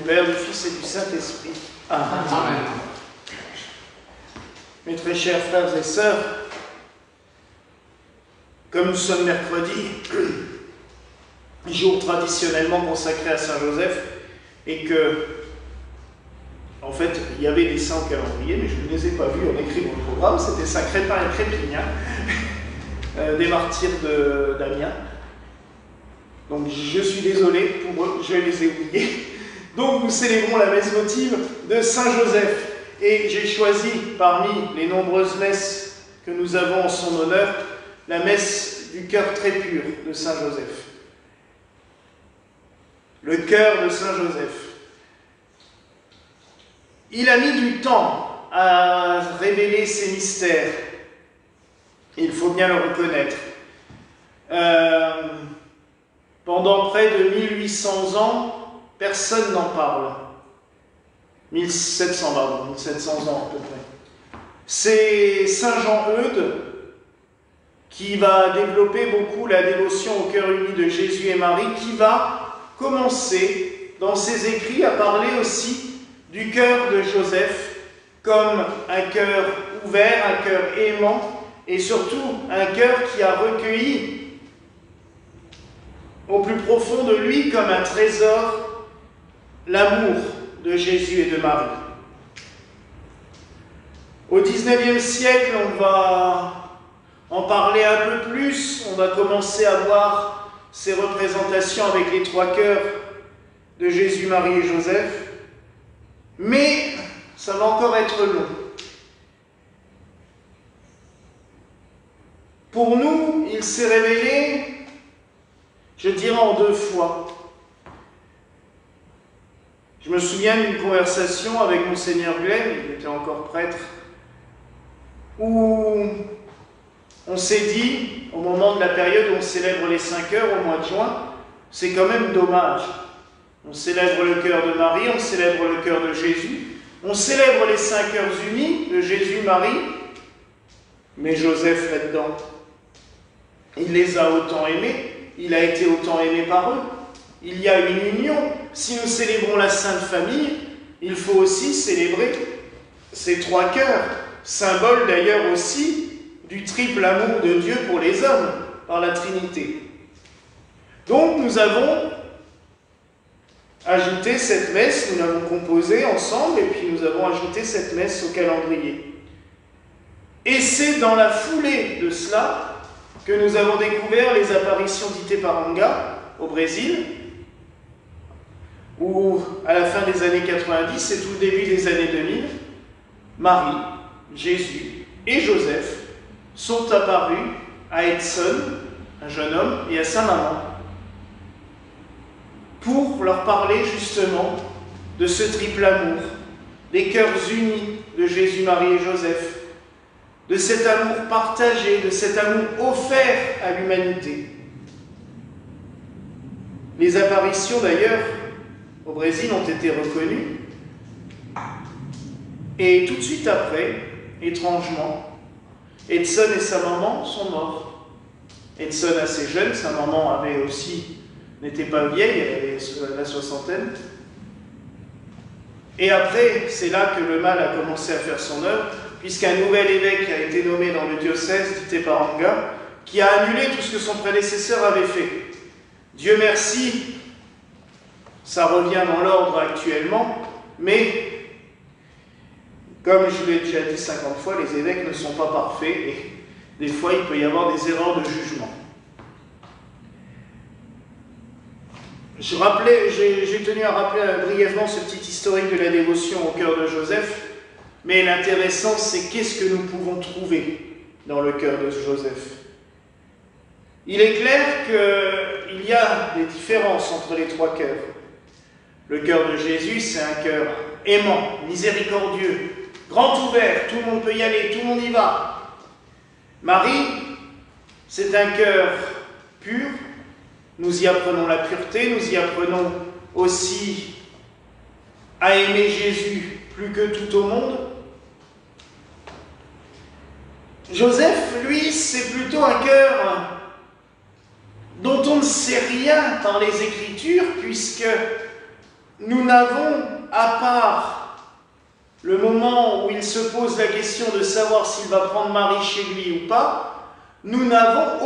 Père, du Fils et du Saint-Esprit. Amen. Amen. Mes très chers frères et sœurs, comme nous sommes mercredi, jour traditionnellement consacré à Saint-Joseph, et que, en fait, il y avait des saints au calendrier, mais je ne les ai pas vus en écrit dans le programme, c'était Saint Crépin et Crépignan, des martyrs d'Amiens. Donc je suis désolé pour eux, je les ai oubliés. Donc nous célébrons la messe votive de Saint-Joseph. Et j'ai choisi, parmi les nombreuses messes que nous avons en son honneur, la messe du cœur très pur de Saint-Joseph. Le cœur de Saint-Joseph. Il a mis du temps à révéler ses mystères. Il faut bien le reconnaître. Pendant près de 1800 ans, personne n'en parle. 1700 ans à peu près. C'est Saint Jean-Eudes qui va développer beaucoup la dévotion au cœur uni de Jésus et Marie, qui va commencer dans ses écrits à parler aussi du cœur de Joseph comme un cœur ouvert, un cœur aimant et surtout un cœur qui a recueilli au plus profond de lui comme un trésor l'amour de Jésus et de Marie. Au XIXe siècle, on va en parler un peu plus, on va commencer à voir ces représentations avec les trois cœurs de Jésus, Marie et Joseph, mais ça va encore être long. Pour nous, il s'est révélé, je dirais, en deux fois. Je me souviens d'une conversation avec Monseigneur Glenn, il était encore prêtre, où on s'est dit, au moment de la période où on célèbre les 5 heures, au mois de juin, c'est quand même dommage. On célèbre le cœur de Marie, on célèbre le cœur de Jésus, on célèbre les 5 heures unies de Jésus, Marie, mais Joseph là-dedans. Il les a autant aimés, il a été autant aimé par eux. Il y a une union. Si nous célébrons la Sainte Famille, il faut aussi célébrer ces trois cœurs, symbole d'ailleurs aussi du triple amour de Dieu pour les hommes, par la Trinité. Donc nous avons ajouté cette messe, nous l'avons composée ensemble, et puis nous avons ajouté cette messe au calendrier. Et c'est dans la foulée de cela que nous avons découvert les apparitions d'Iteparanga au Brésil, où, à la fin des années 90 et tout le début des années 2000, Marie, Jésus et Joseph sont apparus à Edson, un jeune homme, et à sa maman, pour leur parler justement de ce triple amour, des cœurs unis de Jésus, Marie et Joseph, de cet amour partagé, de cet amour offert à l'humanité. Les apparitions d'ailleurs au Brésil ont été reconnues, et tout de suite après, étrangement, Edson et sa maman sont morts. Edson assez jeune, sa maman avait aussi, n'était pas vieille, elle avait la soixantaine. Et après, c'est là que le mal a commencé à faire son œuvre, puisqu'un nouvel évêque a été nommé dans le diocèse d'Iteparanga, qui a annulé tout ce que son prédécesseur avait fait. Dieu merci, ça revient dans l'ordre actuellement, mais comme je l'ai déjà dit 50 fois, les évêques ne sont pas parfaits et des fois il peut y avoir des erreurs de jugement. J'ai tenu à rappeler brièvement ce petit historique de la dévotion au cœur de Joseph, mais l'intéressant c'est qu'est-ce que nous pouvons trouver dans le cœur de Joseph. Il est clair qu'il y a des différences entre les trois cœurs. Le cœur de Jésus, c'est un cœur aimant, miséricordieux, grand ouvert, tout le monde peut y aller, tout le monde y va. Marie, c'est un cœur pur, nous y apprenons la pureté, nous y apprenons aussi à aimer Jésus plus que tout au monde. Joseph, lui, c'est plutôt un cœur dont on ne sait rien dans les Écritures, puisque nous n'avons, à part le moment où il se pose la question de savoir s'il va prendre Marie chez lui ou pas, nous n'avons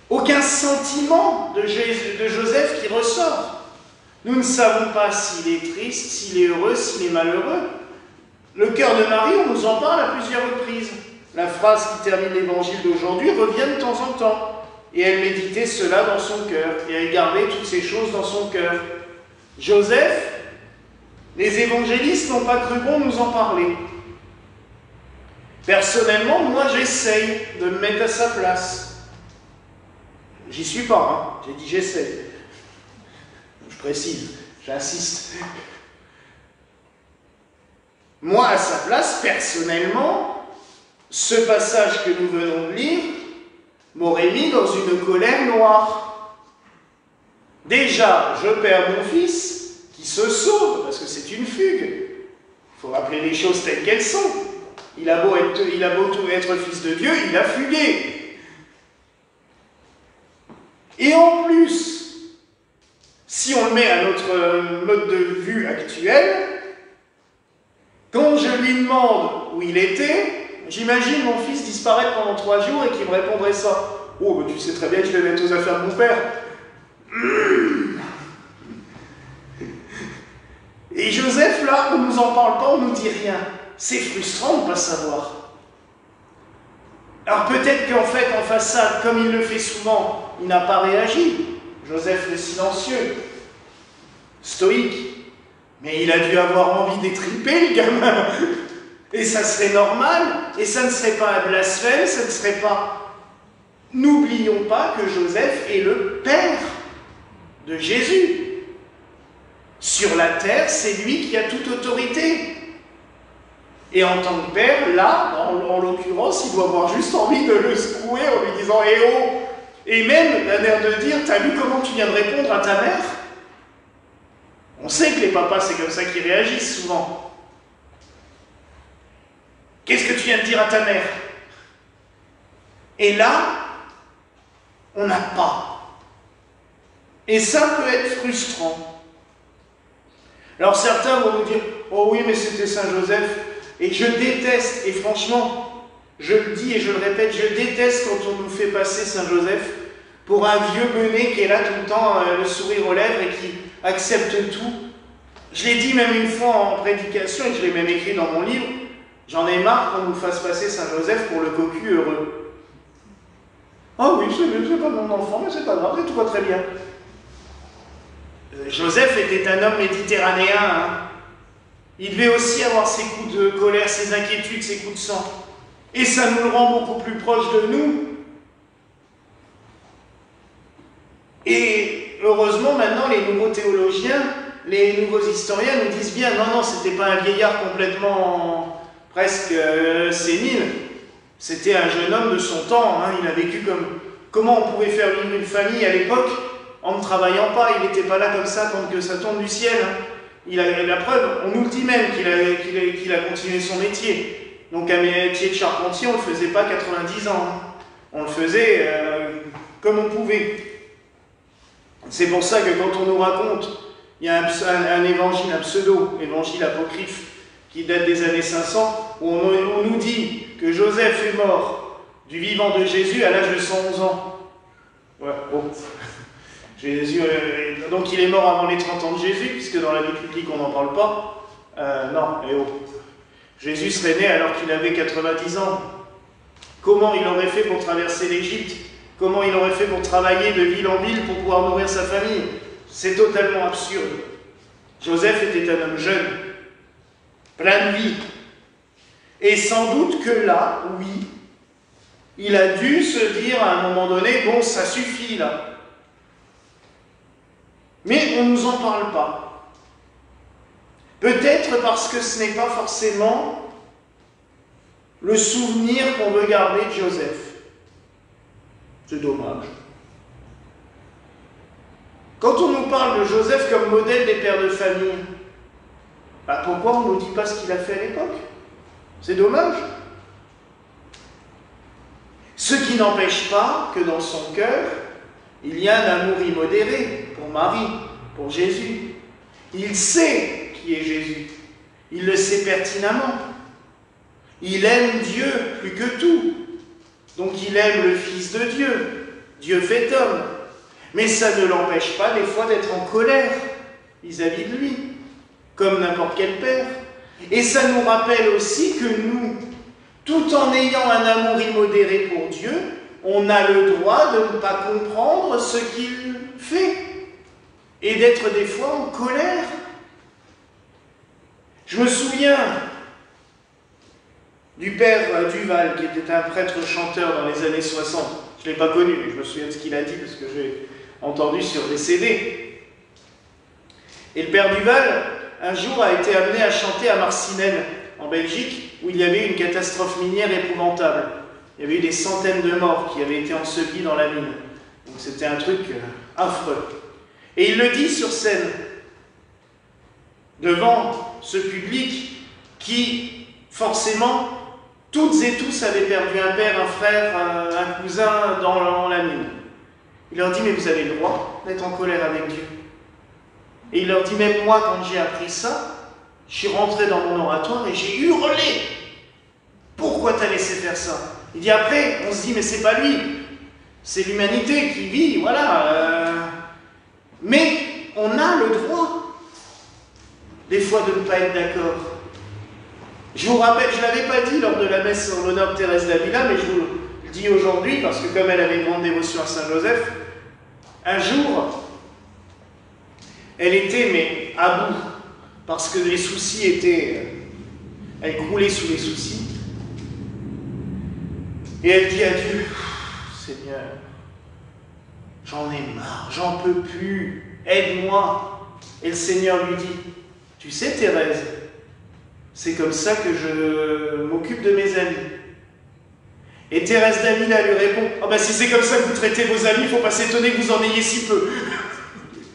aucun sentiment de Joseph qui ressort. Nous ne savons pas s'il est triste, s'il est heureux, s'il est malheureux. Le cœur de Marie, on nous en parle à plusieurs reprises. La phrase qui termine l'évangile d'aujourd'hui revient de temps en temps. Et elle méditait cela dans son cœur. Et elle gardait toutes ces choses dans son cœur. Joseph, les évangélistes n'ont pas cru bon nous en parler. Personnellement, moi j'essaye de me mettre à sa place. J'y suis pas, hein. J'ai dit j'essaye. Je précise, j'insiste. Moi, à sa place, personnellement, ce passage que nous venons de lire m'aurait mis dans une colère noire. Déjà, je perds mon fils qui se sauve, parce que c'est une fugue. Il faut rappeler les choses telles qu'elles sont. Il a beau être fils de Dieu, il a fugué. Et en plus, si on le met à notre mode de vue actuel, quand je lui demande où il était, j'imagine mon fils disparaître pendant 3 jours et qu'il me répondrait ça. Oh, ben tu sais très bien que je vais mettre aux affaires de mon père. Et Joseph, là, on ne nous en parle pas, on ne nous dit rien. C'est frustrant de ne pas savoir. Alors peut-être qu'en fait, en façade, comme il le fait souvent, il n'a pas réagi. Joseph le silencieux, stoïque. Mais il a dû avoir envie d'étriper, le gamin. Et ça serait normal, et ça ne serait pas un blasphème, ça ne serait pas... N'oublions pas que Joseph est le père de Jésus. Sur la terre, c'est lui qui a toute autorité. Et en tant que père, là, en l'occurrence, il doit avoir juste envie de le secouer en lui disant « Eh oh !» Et même d'un air de dire « T'as vu comment tu viens de répondre à ta mère ?» On sait que les papas, c'est comme ça qu'ils réagissent souvent. « Qu'est-ce que tu viens de dire à ta mère ?» Et là, on n'a pas. Et ça peut être frustrant. Alors certains vont nous dire « Oh oui, mais c'était Saint Joseph. » Et je déteste, et franchement, je le dis et je le répète, je déteste quand on nous fait passer Saint Joseph pour un vieux benet qui est là tout le temps, le sourire aux lèvres et qui accepte tout. Je l'ai dit même une fois en prédication, et je l'ai même écrit dans mon livre, j'en ai marre qu'on nous fasse passer Saint Joseph pour le cocu heureux. Oh oui, c'est pas mon enfant, mais c'est pas grave, tout va très bien. Joseph était un homme méditerranéen, hein. Il devait aussi avoir ses coups de colère, ses inquiétudes, ses coups de sang. Et ça nous le rend beaucoup plus proche de nous. Et heureusement, maintenant, les nouveaux théologiens, les nouveaux historiens nous disent bien, non, c'était pas un vieillard complètement presque sénile. C'était un jeune homme de son temps. Hein. Il a vécu comme... Comment on pouvait faire vivre une famille à l'époque en ne travaillant pas? Il n'était pas là comme ça, tant que ça tombe du ciel. Hein. Il a la preuve, on nous dit même qu'il a continué son métier. Donc un métier de charpentier, on ne le faisait pas 90 ans. Hein. On le faisait comme on pouvait. C'est pour ça que quand on nous raconte, il y a un évangile, un pseudo-évangile apocryphe qui date des années 500, où on nous dit que Joseph est mort du vivant de Jésus à l'âge de 111 ans. Ouais, bon. Jésus, donc il est mort avant les 30 ans de Jésus, puisque dans la vie publique on n'en parle pas. Non, eh oh. Jésus serait né alors qu'il avait 90 ans. Comment il aurait fait pour traverser l'Égypte? Comment il aurait fait pour travailler de ville en ville pour pouvoir nourrir sa famille? C'est totalement absurde. Joseph était un homme jeune, plein de vie. Et sans doute que là, oui, il a dû se dire à un moment donné, bon, ça suffit là. Mais on ne nous en parle pas. Peut-être parce que ce n'est pas forcément le souvenir qu'on veut garder de Joseph. C'est dommage. Quand on nous parle de Joseph comme modèle des pères de famille, bah pourquoi on ne nous dit pas ce qu'il a fait à l'époque? C'est dommage. Ce qui n'empêche pas que dans son cœur, il y a un amour immodéré. pour Marie, pour Jésus. Il sait qui est Jésus. Il le sait pertinemment. Il aime Dieu plus que tout. Donc il aime le Fils de Dieu, Dieu fait homme. Mais ça ne l'empêche pas des fois d'être en colère vis-à-vis de lui, comme n'importe quel père. Et ça nous rappelle aussi que nous, tout en ayant un amour immodéré pour Dieu, on a le droit de ne pas comprendre ce qu'il fait et d'être des fois en colère. Je me souviens du père Duval, qui était un prêtre chanteur dans les années 60. Je ne l'ai pas connu, mais je me souviens de ce qu'il a dit parce que j'ai entendu sur des CD. Et le père Duval, un jour, a été amené à chanter à Marcinelle, en Belgique, où il y avait eu une catastrophe minière épouvantable. Il y avait eu des centaines de morts qui avaient été ensevelis dans la mine. Donc c'était un truc affreux. Et il le dit sur scène, devant ce public qui, forcément, toutes et tous avaient perdu un père, un frère, un cousin dans la mine. Il leur dit, mais vous avez le droit d'être en colère avec Dieu. Et il leur dit, même moi, quand j'ai appris ça, je suis rentré dans mon oratoire et j'ai hurlé. Pourquoi t'as laissé faire ça? Il dit, après, on se dit, mais c'est pas lui. C'est l'humanité qui vit, voilà. Mais on a le droit, des fois, de ne pas être d'accord. Je vous rappelle, je ne l'avais pas dit lors de la messe en l'honneur de Thérèse d'Avila, mais je vous le dis aujourd'hui, parce que comme elle avait une grande dévotion à Saint-Joseph, un jour, elle était à bout, parce que les soucis étaient... Elle croulait sous les soucis. Et elle dit à Dieu, Seigneur, j'en ai marre, j'en peux plus, aide-moi. Et le Seigneur lui dit, tu sais Thérèse, c'est comme ça que je m'occupe de mes amis. Et Thérèse d'Avila lui répond, ah ben si c'est comme ça que vous traitez vos amis, il ne faut pas s'étonner que vous en ayez si peu.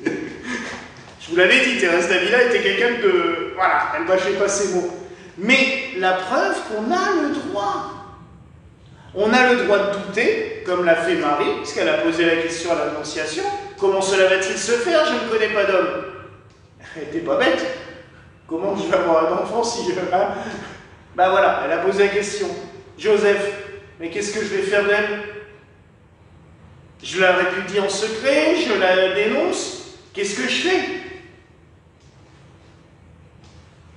Je vous l'avais dit, Thérèse d'Avila était quelqu'un de... Voilà, elle ne mâchait pas ses mots. Mais la preuve qu'on a le droit. On a le droit de douter, comme l'a fait Marie, puisqu'elle a posé la question à l'Annonciation. Comment cela va-t-il se faire? Je ne connais pas d'homme. Elle n'était pas bête. Comment je vais avoir un enfant si je... Hein? Ben voilà, elle a posé la question. Joseph, mais qu'est-ce que je vais faire d'elle? Je la répudie en secret, je la dénonce. Qu'est-ce que je fais?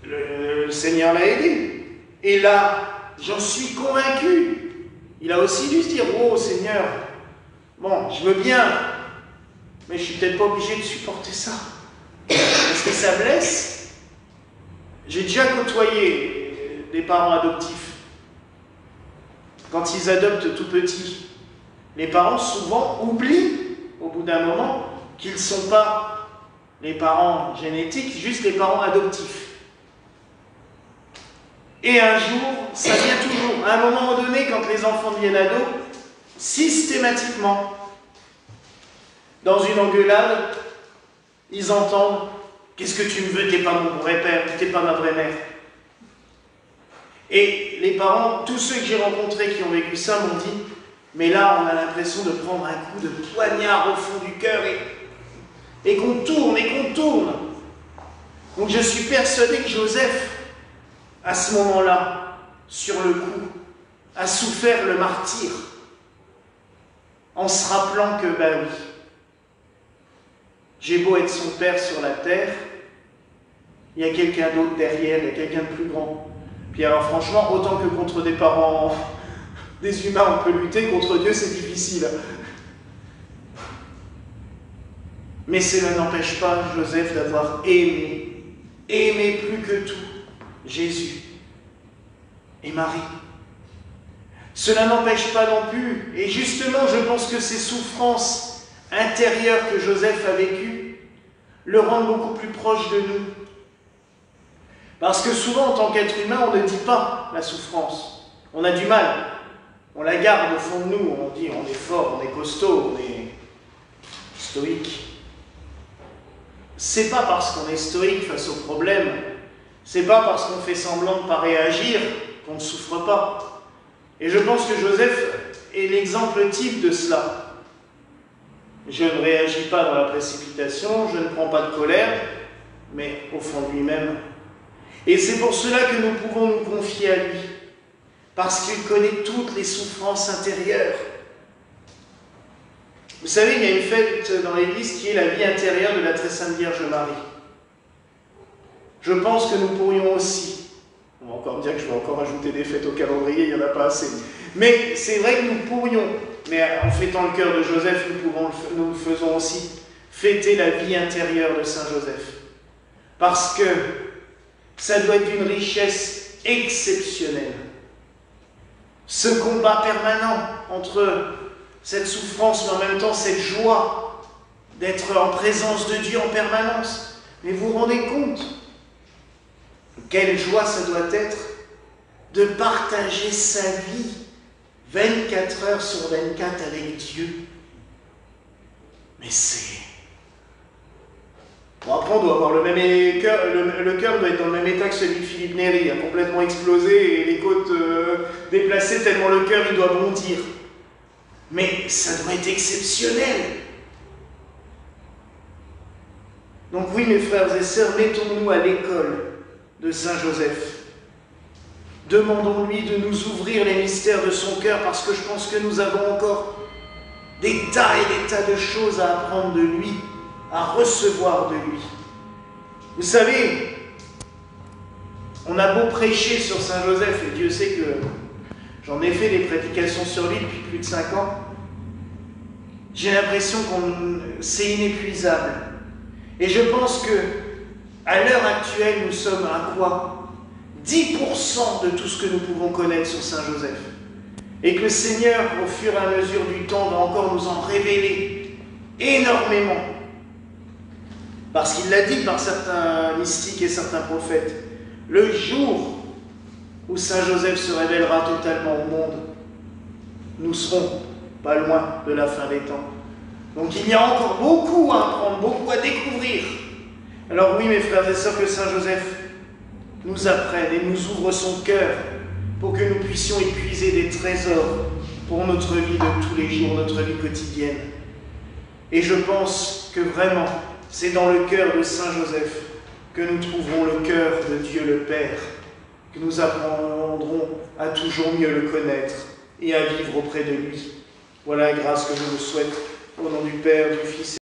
Le Seigneur l'a aidé. Et là, j'en suis convaincu. Il a aussi dû se dire, oh Seigneur, bon, je veux bien, mais je suis peut-être pas obligé de supporter ça. Parce que ça blesse. J'ai déjà côtoyé des parents adoptifs. Quand ils adoptent tout petit, les parents souvent oublient, au bout d'un moment, qu'ils ne sont pas les parents génétiques, juste les parents adoptifs. Et un jour, ça vient toujours, à un moment donné, quand les enfants deviennent ados, systématiquement, dans une engueulade, ils entendent « Qu'est-ce que tu me veux? T'es pas mon vrai père, t'es pas ma vraie mère. » Et les parents, tous ceux que j'ai rencontrés qui ont vécu ça m'ont dit « Mais là, on a l'impression de prendre un coup de poignard au fond du cœur et qu'on tourne et qu'on tourne. » Donc je suis persuadé que Joseph, à ce moment-là, sur le coup, a souffert le martyre, en se rappelant que, ben oui, j'ai beau être son père sur la terre, il y a quelqu'un d'autre derrière, il y a quelqu'un de plus grand. Puis alors franchement, autant que contre des parents, des humains, on peut lutter, contre Dieu c'est difficile. Mais cela n'empêche pas Joseph d'avoir aimé plus que tout, Jésus et Marie. Cela n'empêche pas non plus, et justement je pense que ces souffrances intérieures que Joseph a vécues le rendent beaucoup plus proche de nous. Parce que souvent en tant qu'être humain, on ne dit pas la souffrance. On a du mal. On la garde au fond de nous. On dit on est fort, on est costaud, on est stoïque. C'est pas parce qu'on est stoïque face aux problèmes, c'est pas parce qu'on fait semblant de ne pas réagir qu'on ne souffre pas. Et je pense que Joseph est l'exemple type de cela. Je ne réagis pas dans la précipitation, je ne prends pas de colère, mais au fond de lui-même. Et c'est pour cela que nous pouvons nous confier à lui, parce qu'il connaît toutes les souffrances intérieures. Vous savez, il y a une fête dans l'Église qui est la vie intérieure de la très sainte Vierge Marie. Je pense que nous pourrions aussi, on va encore dire que je vais encore ajouter des fêtes au calendrier, il n'y en a pas assez, mais c'est vrai que nous pourrions, mais en fêtant le cœur de Joseph, nous faisons aussi fêter la vie intérieure de Saint Joseph. Parce que ça doit être d'une richesse exceptionnelle. Ce combat permanent entre cette souffrance, mais en même temps cette joie d'être en présence de Dieu en permanence. Mais vous vous rendez compte quelle joie ça doit être de partager sa vie 24 heures sur 24 avec Dieu. Mais c'est... Bon, après, on doit avoir le même cœur, le cœur doit être dans le même état que celui de Philippe Néri, a complètement explosé et les côtes déplacées tellement le cœur il doit bondir. Mais ça doit être exceptionnel. Donc oui, mes frères et sœurs, mettons-nous à l'école de Saint Joseph. Demandons-lui de nous ouvrir les mystères de son cœur, parce que je pense que nous avons encore des tas et des tas de choses à apprendre de lui, à recevoir de lui. Vous savez, on a beau prêcher sur Saint Joseph, et Dieu sait que j'en ai fait des prédications sur lui depuis plus de 5 ans, j'ai l'impression que c'est inépuisable. Et je pense que à l'heure actuelle, nous sommes à quoi ? 10% de tout ce que nous pouvons connaître sur Saint Joseph. Et que le Seigneur, au fur et à mesure du temps, va encore nous en révéler énormément. Parce qu'il l'a dit par certains mystiques et certains prophètes, le jour où Saint Joseph se révélera totalement au monde, nous serons pas loin de la fin des temps. Donc il y a encore beaucoup à apprendre, beaucoup à découvrir. Alors oui, mes frères et sœurs, que Saint Joseph nous apprenne et nous ouvre son cœur pour que nous puissions y puiser des trésors pour notre vie de tous les jours, notre vie quotidienne. Et je pense que vraiment, c'est dans le cœur de Saint Joseph que nous trouverons le cœur de Dieu le Père, que nous apprendrons à toujours mieux le connaître et à vivre auprès de lui. Voilà la grâce que je vous souhaite, au nom du Père, du Fils et